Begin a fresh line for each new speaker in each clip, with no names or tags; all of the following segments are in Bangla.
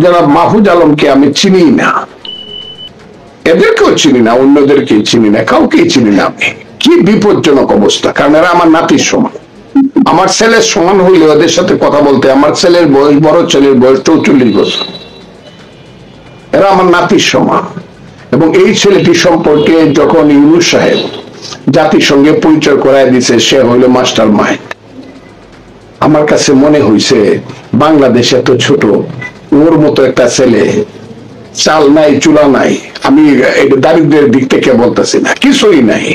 জনাব মাহফুজ আলমকে আমি চিনি না, এদেরকেও চিনি না, অন্যদেরকে চিনি না, কাউকেই চিনি না আমি। কি বিপজ্জনক অবস্থা, কারণ এরা আমার নাতির সমান, আমার ছেলের সমান হইলে ওদের সাথে কথা বলতে। আমার ছেলের বয়স, বড় ছেলের বয়স 44 বছর, এরা আমার নাতির সমান। এবং এই ছেলেটি সম্পর্কে যখন ইউনূস সাহেব জাতিসংঘে পরিচয় করায় দিছে, সে হইল মাস্টার মাইন্ড। আমার কাছে মনে হইছে বাংলাদেশ এত ছোট, ওর মতো একটা ছেলে, চাল নাই চুলা নাই, আমি দারিদ্রের দিক থেকে বলতেছি না, কিছুই নাই,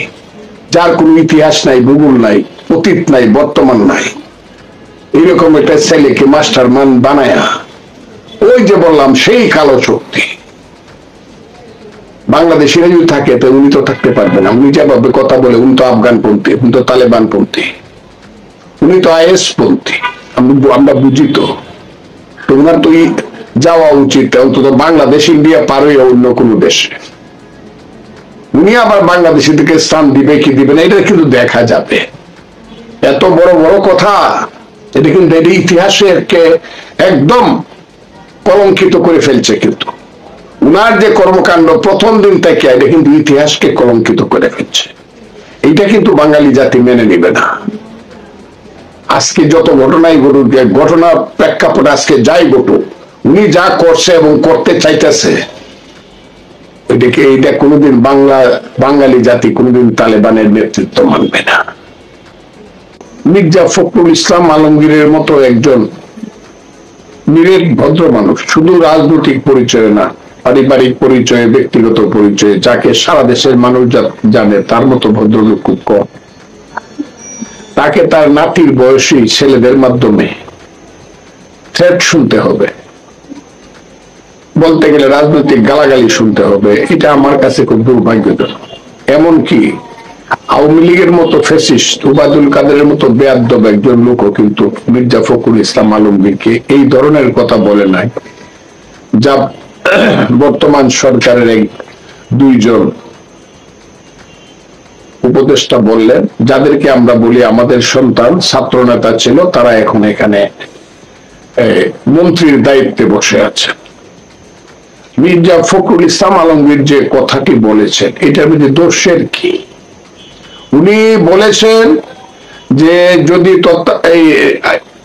যার কোনো ইতিহাস নাই, ভূগোল নাই, অতীত নাই, বর্তমান নাই, এরকম একটা ছেলেকে মাস্টার মান বানায়া, ওই যে বললাম সেই কালো শক্তি বাংলাদেশিরা যদি থাকে, তো উনি তো থাকতে পারবে না। উনি যেভাবে কথা বলে, উনি তো আফগান পন্থী, উনি তো তালেবান পন্থী, উনি তো আইএস পন্থী, আমরা বুঝি তো। ওনার তো যাওয়া উচিত অন্তত বাংলাদেশ, ইন্ডিয়া পার হয়ে অন্য কোনো দেশে। উনি আবার বাংলাদেশিদেরকে স্থান দিবে কি দিবে না, এটা কিন্তু দেখা যাবে। এত বড় বড় কথা, এটা কিন্তু ইতিহাসকে একদম কলঙ্কিত করে ফেলছে। কিন্তু উনার যে কর্মকাণ্ড প্রথম দিন থেকে, এটা কিন্তু ইতিহাসকে কলঙ্কিত করে ফেলছে। এইটা কিন্তু বাঙালি জাতি মেনে নিবে না। আজকে যত ঘটনাই ঘটুক, ঘটনার প্রেক্ষাপটে আজকে যাই ঘটুক, উনি যা করছে এবং করতে চাইতেছে, এইটা কোনোদিন বাঙালি জাতি কোনোদিন তালেবানের নেতৃত্ব মানবে না। মির্জা ফখরুল ইসলাম আলমগীরের মতো একজন নিরেট ভদ্র মানুষ, শুধু রাজনৈতিক পরিচয় না, পারিবারিক পরিচয়ে, ব্যক্তিগত পরিচয়ে, যাকে সারা দেশের মানুষ জানে, তার মতো ভদ্রলোক খুব কম। তাকে তার নাতির বয়সী ছেলেদের মাধ্যমে থ্রেট শুনতে হবে, বলতে গেলে রাজনৈতিক গালাগালি শুনতে হবে, এটা আমার কাছে খুব দুর্ভাগ্যজনক। এমনকি আওয়ামী লীগের মতো ফ্যাসিস্ট, ওবায়দুল কাদেরের মতো বেয়াদব একজন লোকও কিন্তু মির্জা ফখরুল ইসলাম আলমগীরকে এই ধরনের কথা বলে নাই, যা বর্তমান সরকারের দুইজন উপদেষ্টা বললেন, যাদেরকে আমরা বলি আমাদের সন্তান, ছাত্র নেতা ছিল, তারা এখন এখানে মন্ত্রীর দায়িত্বে বসে আছে। মির্জা ফখরুল ইসলাম আলমগীর যে কথাটি বলেছেন, এটার মধ্যে দোষের কি? উনি বলেছেন যে যদি এই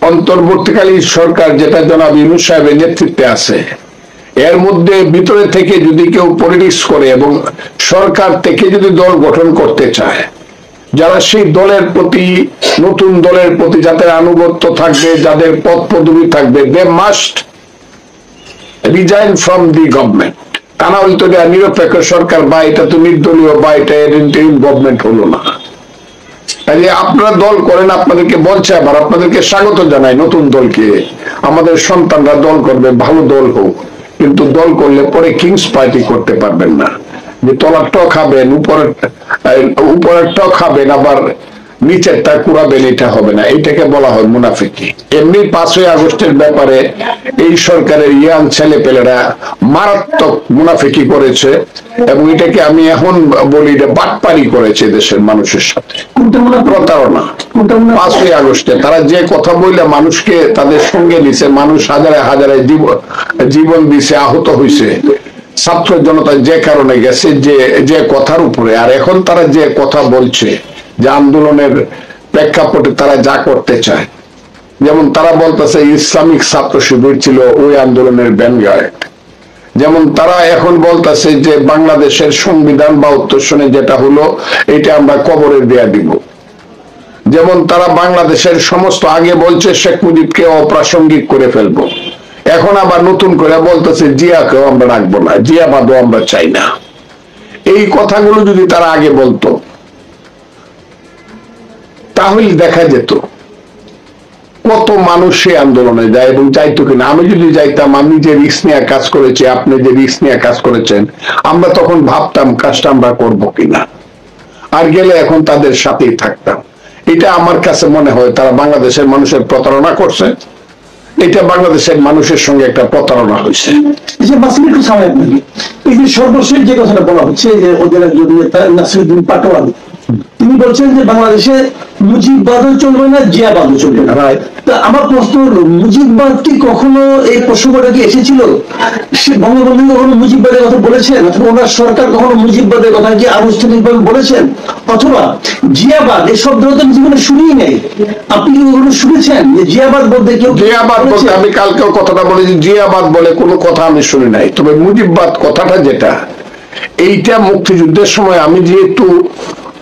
অন্তর্বর্তীকালীন সরকার, যেটা জনাব ইউনূস সাহেবের নেতৃত্বে আছে, এর মধ্যে ভিতরে থেকে যদি কেউ পলিটিক্স করে এবং সরকার থেকে যদি দল গঠন করতে চায়, যারা সেই দলের প্রতি, নতুন দলের প্রতি যাদের আনুগত্য থাকবে, যাদের পদ পদবি থাকবে, they must resign from the government. তা না হলে তো নিরপেক্ষ সরকার, বা এটা তো নির্দলীয়, বা এটা গভর্নমেন্ট হলো না। কাজে আপনারা দল করেন, আপনাদেরকে বলছে, আবার আপনাদেরকে স্বাগত জানাই নতুন দলকে, আমাদের সন্তানরা দল করবে, ভালো দল হোক, কিন্তু দল করলে পরে কিংস পার্টি করতে পারবেন না, যে তলারটাও খাবেন, উপরেরটাও খাবেন, আবার নিচেরটা কুড়াবেন, এটা হবে না। এইটাকে বলা হয় মুনাফিকি। এমনি 5ই আগস্টের ব্যাপারে এই সরকারের ইয়াং ছেলে পেলেরা মারাত্মক মুনাফিকি করেছে, এবং এটাকে আমি এখন বলি যে বাটপারি করেছে দেশের মানুষের সাথে, প্রতারণা। 5ই আগস্টে তারা যে কথা বললে মানুষকে তাদের সঙ্গে নিছে, মানুষ হাজারে হাজারে জীবন দিছে, আহত হয়েছে, ছাত্র জনতা যে কারণে গেছে, যে কথার উপরে। আর এখন তারা যে কথা বলছে, যে আন্দোলনের প্রেক্ষাপটে তারা যা করতে চায়, যেমন তারা বলতেছে ইসলামিক ছাত্র শিবির ছিল ওই আন্দোলনের ভ্যানগার্ড, যেমন তারা এখন বলতেছে যে বাংলাদেশের সংবিধান বা উত্তরসনে যেটা হলো, এটা আমরা কবরে দেয়া দিব, যেমন তারা বাংলাদেশের সমস্ত, আগে বলছে শেখ মুজিবকে অপ্রাসঙ্গিক করে ফেলবো, এখন আবার নতুন করে বলতেছে জিয়াকেও আমরা রাখবো না, জিয়াবাদও আমরা চাই না। এই কথাগুলো যদি তারা আগে বলতো, তাহলে দেখা যেত কত মানুষ সে আন্দোলনে যায় এবং যাইতো কিনা। আমি যদি যাইতাম, আমি যে রিস্ক নিয়ে কাজ করেছি, আপনি যে রিস্ক নিয়ে কাজ করেছেন, আমরা তখন ভাবতাম কাজটা আমরা করবো কিনা, আর গেলে এখন তাদের সাথেই থাকতাম। এটা আমার কাছে মনে হয় তারা বাংলাদেশের মানুষের প্রতারণা করছে, এটা বাংলাদেশের মানুষের সঙ্গে একটা প্রতারণা হয়েছে।
এই যে সর্বশেষ যে কথাটা বলা হচ্ছে, যে ওদের নাসিরুদ্দিন পাটোয়ারি, তিনি বলছেন যে বাংলাদেশে মুজিববাদও চলবে না, জিয়াবাদও চলবে না। তা আমার প্রশ্ন হলো, মুজিববাদ কি কখনো, এই প্রসঙ্গটা কি এসেছিল? সে বঙ্গবন্ধু কখনো মুজিববাদের কথা বলেছেন, অথবা ওনার সরকার কখনো মুজিববাদের কথা কি আনুষ্ঠানিকভাবে বলেছেন? অথবা জিয়াবাদ এই শব্দটা আমি জীবনে শুনিই নাই, আপনি কি কখনো শুনেছেন যে জিয়াবাদ বলতে কেউ?
জিয়াবাদ বলতে আমি কালকেও কথাটা বলেছি, জিয়াবাদ বলে কোনো কথা আমি শুনি নাই। তবে মুজিববাদ কথাটা যেটা, এইটা মুক্তিযুদ্ধের সময় আমি যেহেতু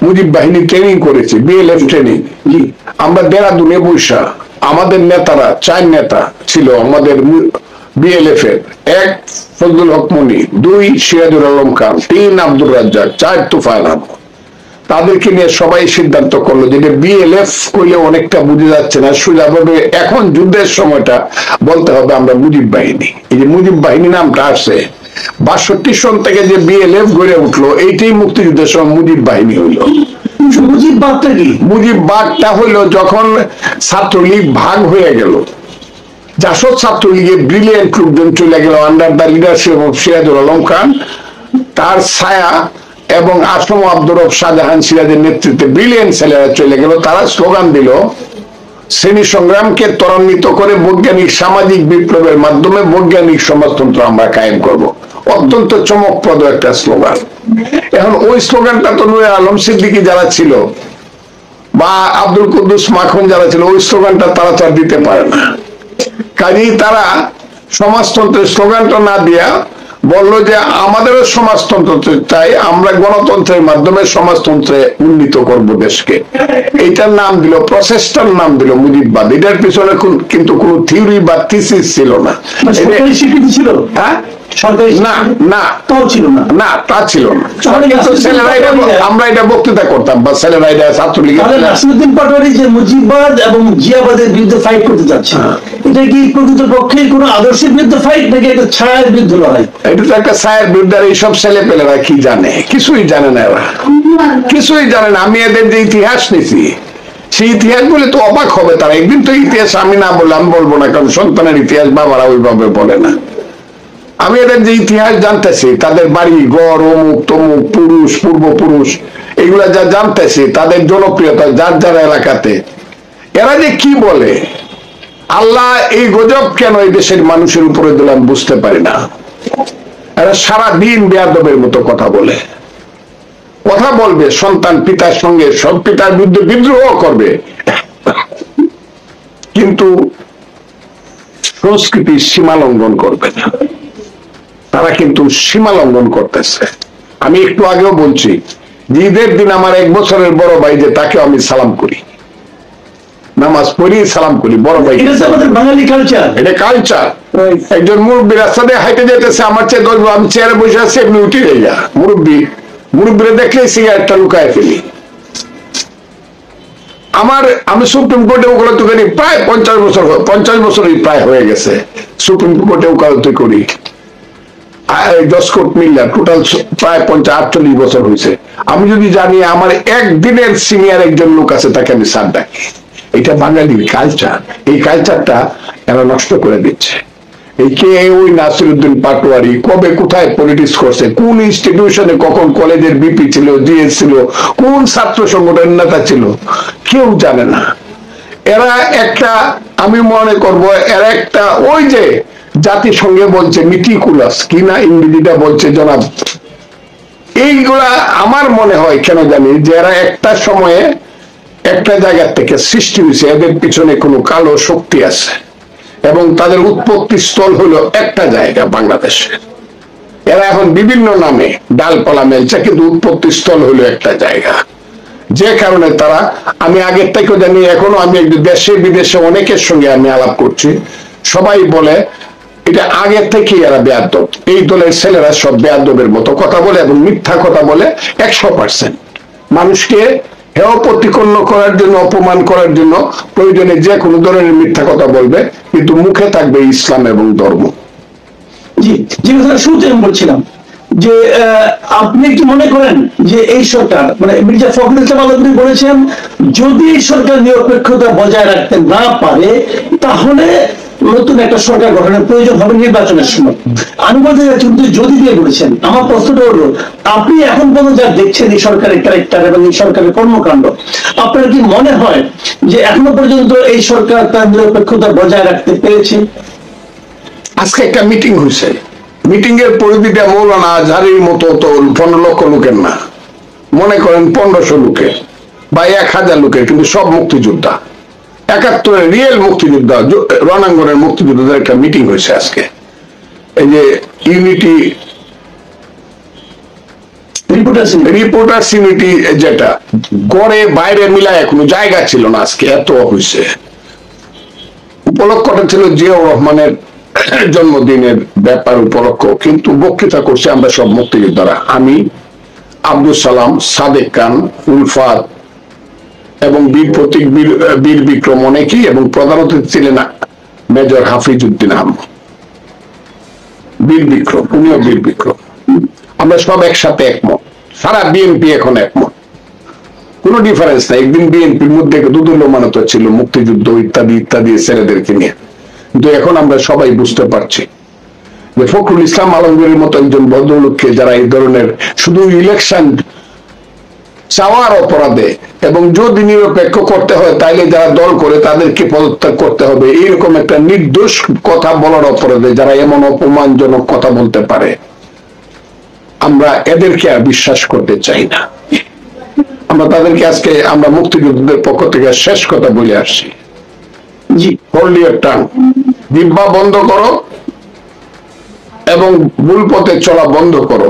মুজিব বাহিনী ট্রেনিং করেছি, বিএলএফ ট্রেনিং, আমরা দেরাদুনে বৈশা আমাদের নেতারা, 4 নেতা ছিল আমাদের বিএলএফ এর। 1 ফজলুল হক মনি, 2 সিরাজুল আলম খান, 3 আব্দুর রাজ্জাক, 4 তুফাইল আহমদ। তাদেরকে নিয়ে সবাই সিদ্ধান্ত করলো যে বিএলএফ কইলে অনেকটা বুঝে যাচ্ছে না, সোজাভাবে এখন যুদ্ধের সময়টা বলতে হবে আমরা মুজিব বাহিনী। এই যে মুজিব বাহিনী নামটা আসছে 62 সন থেকে যে বিএলএফ গড়ে উঠলো, এইটাই মুক্তিযুদ্ধের সময় মুজিব বাহিনী হইল।
মুজিববাদটা কি?
মুজিববাদটা হইলো যখন ছাত্রলীগ ভাগ হয়ে গেল, জাসদ ছাত্রলীগের ব্রিলিয়েন্ট লোকজন চলে গেল under the leadership of Sirajul Alam Khan, তার ছায়া এবং আসম আব্দুর রব শাহজাহান সিরাজের নেতৃত্বে ব্রিলিয়েন্ট ছেলেরা চলে গেল। তারা স্লোগান দিল, শ্রেণী সংগ্রামকে ত্বরান্বিত করে বৈজ্ঞানিক সামাজিক বিপ্লবের মাধ্যমে বৈজ্ঞানিক সমাজতন্ত্র আমরা কায়েম করব। অত্যন্ত চমকপ্রদ একটা স্লোগান। এখন ওই স্লোগানটা তো নূরে আলম সিদ্দিকী যারা ছিল বা আব্দুল কুদ্দুস মাখন যারা ছিল, ওই স্লোগানটা তারা তো আর দিতে পারে না। কাজেই তারা সমাজতন্ত্রের স্লোগানটা না দিয়া বললো যে আমাদেরও সমাজতন্ত্র চাই, আমরা গণতন্ত্রের মাধ্যমে সমাজতন্ত্রে উন্নীত করব দেশকে। এইটার নাম দিল, প্রসেসটার নাম দিল মুজিববাদ। এটার পিছনে কিন্তু কোনো থিওরি বা থিসিস ছিল না।
স্বীকৃতি ছিল? হ্যাঁ,
না না,
তাও ছিল না।
না, তা ছিল না। আমরা এটা বক্তৃতা করতাম বা ছেলেরা এটা ছাত্রলীগের।
নাসিরউদ্দিন পাটোয়ারি যে মুজিববাদ এবং জিয়াবাদের বিরুদ্ধে ফাইট করতে যাচ্ছে, এটা কি প্রকৃতপক্ষে কোনো আদর্শের বিরুদ্ধে ফাইট নাকি একটা ছায়ার বিরুদ্ধে লড়াই?
এটা তো একটা ছায়ার বিরুদ্ধে। এইসব ছেলে পেলেরা কি জানে? কিছুই জানে না, এরা কিছুই জানে না। আমি এদের যে ইতিহাস নিছি, সেই ইতিহাস বলে তো অবাক হবে তারা। একদিন তো ইতিহাস আমি না বললে আমি বলবো না, কারণ সন্তানের ইতিহাস বাবারা ওইভাবে বলে না। আমি এদের যে ইতিহাস জানতেছি, তাদের বাড়ি ঘর, অমুক তমুক, পুরুষ পূর্বপুরুষ, এগুলা যা জানতেছি, তাদের জনপ্রিয়তা যার যার এলাকাতে, এরা যে কি বলে, আল্লাহ এই গজব কেন এই দেশের মানুষের উপরে দিলাম বুঝতে পারি না। এরা সারাদিন বেয়াদবের মতো কথা বলে, কথা বলবে সন্তান পিতার সঙ্গে, সব পিতার বিরুদ্ধে বিদ্রোহ করবে, কিন্তু সংস্কৃতির সীমা লঙ্ঘন করবে না। তারা কিন্তু সীমা লঙ্ঘন করতেছে। আমি একটু আগেও বলছি, ঈদের দিন আমার 1 বছরের বড় ভাই, যে তাকে আমি সালাম করি, নামাজ পড়ি সালাম করি, বড় ভাই।
বাঙালি কালচার,
এটা কালচার। একজন মুরব্বী রাস্তা দিয়ে হাইটে যেতেছে, আমার চেয়ে 10, আমি চেয়ারে বসে আছি, এমনি উঠে যাই। মুরব্বীরা দেখলেই সিগারেটটা লুকায় ফেলি। আমি সুপ্রিম কোর্টে ওকালতি করি প্রায় 50 বছরই প্রায় হয়ে গেছে। সুপ্রিম কোর্টে ওকালতি করি, জসকোর্ট মিল্লা, টোটাল প্রায় 48 বছর হয়েছে। আমি যদি জানি আমার একদিনের সিনিয়র একজন লোক আছে, তাকে আমি স্যার ডাকি। এটা বাঙালির কালচার। এই কালচারটা এরা নষ্ট করে দিচ্ছে। এই কে ওই নাসিরউদ্দিন পাটোয়ারি কবে কোথায় পলিটিক্স করছে, কোন ইনস্টিটিউশনে কখন কলেজের বিপি ছিল, জিএস ছিল, কোন ছাত্র সংগঠনের নেতা ছিল, কেউ জানে না। এরা একটা, আমি মনে করব এরা একটা, ওই যে জাতিসংঘে বলছে মিটিকুলাস কি না ইংরেজিটা বলছে জনাব, এইগুলা আমার মনে হয় কেন জানি যে এরা একটা সময়ে একটা জায়গা থেকে সৃষ্টি হয়েছে, এদের পিছনে কোনো কালো শক্তি আছে এবং তাদের উৎপত্তি স্থল হলো একটা জায়গা বাংলাদেশে। এরা এখন বিভিন্ন নামে ডালপালা মেলছে, কিন্তু উৎপত্তি স্থল হলো একটা জায়গা। যে কারণে তারা, আমি আগের থেকেও জানি, এখনো আমি দেশে বিদেশে অনেকের সঙ্গে আমি আলাপ করছি, সবাই বলে এটা আগের থেকেই এরা বেয়াদব। এই দলের ছেলেরা সব বেয়াদবের মতো কথা বলে এবং মিথ্যা কথা বলে 100%। মানুষকে হেয় প্রতিপন্ন করার জন্য, অপমান করার জন্য প্রয়োজনে যে কোনো ধরনের মিথ্যা কথা বলবে, কিন্তু মুখে থাকবে ইসলাম এবং ধর্ম।
জি, যে কথা শুরুতে আমি বলছিলাম যে আপনি কি মনে করেন যে এই সরকার, মানে মির্জা ফখরুল ইসলাম আলমগীর বলেছেন, যদি এই সরকার নিরপেক্ষতা বজায় রাখতে না পারে, তাহলে নতুন একটা সরকার গঠনের প্রয়োজন হবে নির্বাচনের সময়। আনুপাতিক কিন্তু যদি দিয়ে বলেছেন, আমার প্রশ্নটা হলো, আপনি এখন পর্যন্ত যা দেখছেন এই সরকারের ক্যারেক্টার এবং এই সরকারের কর্মকাণ্ড, আপনার কি মনে হয় যে এখনো পর্যন্ত এই সরকার তার নিরপেক্ষতা বজায় রাখতে পেরেছে?
আজকে একটা মিটিং হয়েছে, মিটিং এর পরিধিটা মৌলানা আজহারির মতো তো 15 লক্ষ লোকের না, মনে করেন 1500 লোকের বা 1000 লোকের, কিন্তু সব মুক্তিযোদ্ধা, 71-এর রিয়েল মুক্তিযোদ্ধা, রণাঙ্গনের মুক্তিযোদ্ধাদের একটা মিটিং হয়েছে আজকে। এই যে ইউনিটি রিপোর্টার্স ইউনিটি, যেটা গড়ে বাইরে মিলায় কোনো জায়গা ছিল না, আজকে এত হয়েছে। উপলক্ষটা ছিল জিয়াউর রহমানের জন্মদিনের ব্যাপার উপলক্ষ, কিন্তু বক্তৃতা করছে আমরা সব মুক্তিযোদ্ধারা, আমি, আব্দুল সালাম, সাদেক খান, উলফাত এবং বীর প্রতীক, বীর বিক্রম অনেকেই, এবং প্রধান অতিথি ছিলেন মেজর হাফিজ উদ্দিন আহমদ, বীর বিক্রম, উনিও বীর বিক্রম। আমরা সব একসাথে একমত, সারা বিএনপি এখন একমত, কোনো ডিফারেন্স নাই। একদিন বিএনপির মধ্যে দুদুল্যমানতা ছিল মুক্তিযুদ্ধ ইত্যাদি ইত্যাদি ছেলেদেরকে নিয়ে, কিন্তু এখন আমরা সবাই বুঝতে পারছি যে ফখরুল ইসলাম আলমগীরের মতো একজন ভদ্রলোককে যারা এই ধরনের শুধু ইলেকশন চাওয়ার অপরাধে, এবং যদি নিরপেক্ষ করতে হয় তাইলে যারা দল করে তাদেরকে পদত্যাগ করতে হবে, এইরকম একটা নির্দোষ কথা বলার অপরাধে যারা এমন অপমানজনক কথা বলতে পারে, আমরা এদেরকে আর বিশ্বাস করতে চাই না। আমরা তাদেরকে আজকে আমরা মুক্তিযোদ্ধাদের পক্ষ থেকে শেষ কথা বলে আসছি, জি, হোল্ড ইওর টাং, জিহ্বা বন্ধ করো এবং ভুল পথে চলা বন্ধ করো।